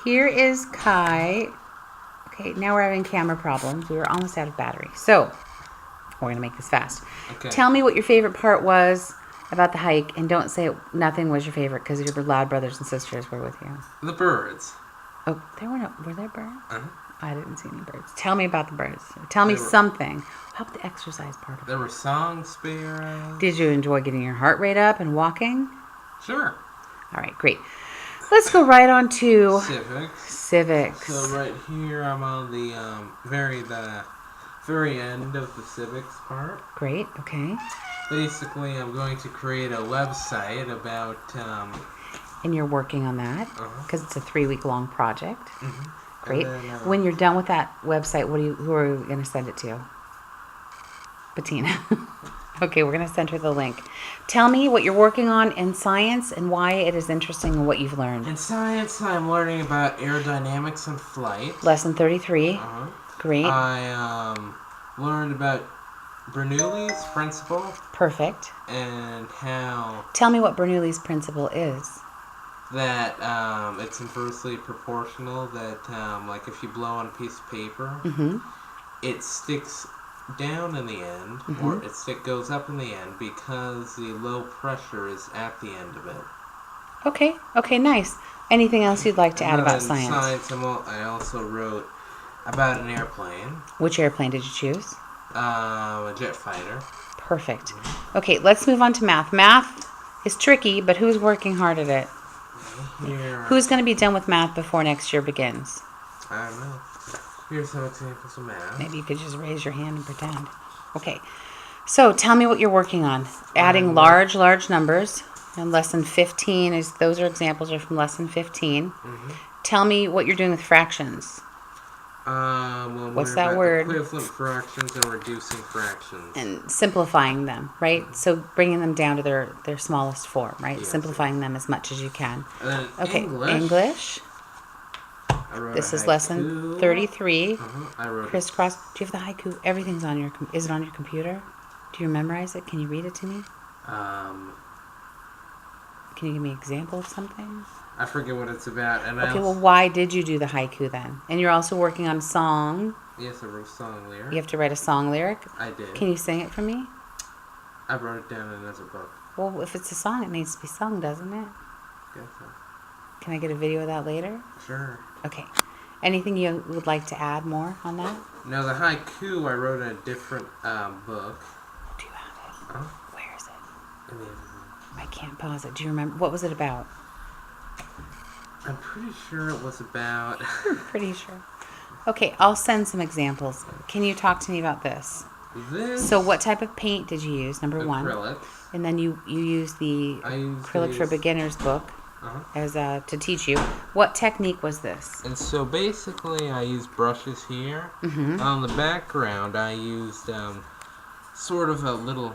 Here is Kai. Okay, now we're having camera problems. We were almost out of battery. So, we're going to make this fast. Okay. Tell me what your favorite part was about the hike, and don't say nothing was your favorite because your loud brothers and sisters were with you. The birds. Oh, were there birds? Uh-huh. I didn't see any birds. Tell me about the birds. Tell me something. How about the exercise part of it? There were song sparrows. Did you enjoy getting your heart rate up and walking? Sure. All right, great. Let's go right on to civics. So right here, I'm on the very end of the civics part. Great. Okay. Basically, I'm going to create a website about. And you're working on that because it's a 3-week-long project. Great. Then, when you're done with that website, who are you going to send it to? Bettina. Okay, we're going to send her the link. Tell me what you're working on in science and why it is interesting and what you've learned. In science, I'm learning about aerodynamics and flight. Lesson 33. Great. I learned about Bernoulli's principle. Perfect. And how... Tell me what Bernoulli's principle is. That it's inversely proportional. That like if you blow on a piece of paper, it sticks down in the end, or it goes up in the end because the low pressure is at the end of it. Okay, nice. Anything else you'd like to add about science? I also wrote about an airplane. Which airplane did you choose? A jet fighter. Perfect. Okay, let's move on to math. Math is tricky, but who's working hard at it? Here. Who's going to be done with math before next year begins? I don't know. Here's some examples of math. Maybe you could just raise your hand and pretend. Okay. So tell me what you're working on. Adding large numbers. And lesson 15 those examples are from lesson 15. Tell me what you're doing with fractions. Well, what's that word? Equivalent fractions and reducing fractions. And simplifying them, right? So bringing them down to their smallest form, right? Yes. Simplifying them as much as you can. And then Okay, English. This is lesson 33. I wrote Crisscross. Do you have the haiku? Everything's on your... Is it on your computer? Do you memorize it? Can you read it to me? Can you give me an example of something? I forget what it's about. And well, why did you do the haiku then? And you're also working on a song. Yes, I wrote a song lyric. You have to write a song lyric? I did. Can you sing it for me? I wrote it down in another book. Well, if it's a song, it needs to be sung, doesn't it? Guess so. Can I get a video of that later? Sure. Okay. Anything you would like to add more on that? No, the haiku I wrote in a different book. Do you have it? Where is it? In the other room. I can't pause it. Do you remember? What was it about? I'm pretty sure it was about... Pretty sure. Okay, I'll send some examples. Can you talk to me about this? So what type of paint did you use, number one? Acrylic. And then you used the Acrylic for Beginners book as to teach you. What technique was this? And so basically I used brushes here. On the background I used sort of a little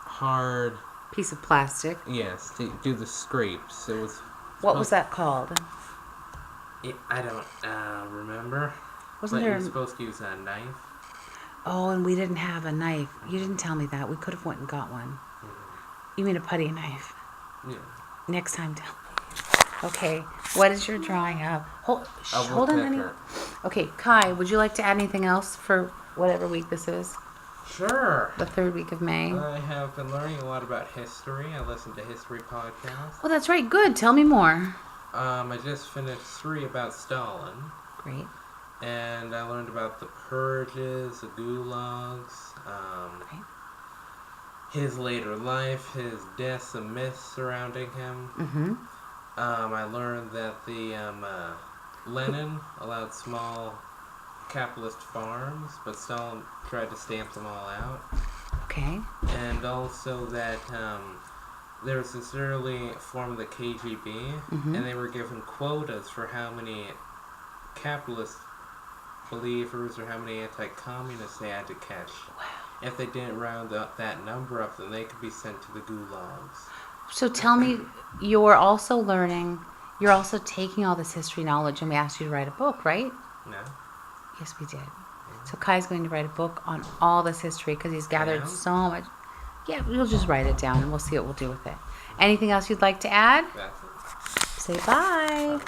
hard... Piece of plastic. Yes, to do the scrapes. It was... What was that called? I don't remember. Wasn't there... You're supposed to use a knife. Oh, and we didn't have a knife. You didn't tell me that. We could have went and got one. You mean a putty knife? Yeah. Next time, tell me. Okay, what is your drawing of? Hold on, honey. Okay, Kai, would you like to add anything else for whatever week this is? Sure. The 3rd week of May. I have been learning a lot about history. I listen to history podcasts. Oh, that's right. Good. Tell me more. I just finished 3 about Stalin. Great. And I learned about the purges, the gulags, his later life, his deaths and myths surrounding him. I learned that the Lenin allowed small capitalist farms, but Stalin tried to stamp them all out. Okay. And also that there was this early form of the KGB, and they were given quotas for how many capitalist believers or how many anti-communists they had to catch. Wow. If they didn't round that number up, then they could be sent to the gulags. So tell me, you're also taking all this history knowledge, and we asked you to write a book, right? No. Yes, we did. So Kai's going to write a book on all this history because he's gathered so much. Yeah, we'll just write it down and we'll see what we'll do with it. Anything else you'd like to add? That's it. Say bye.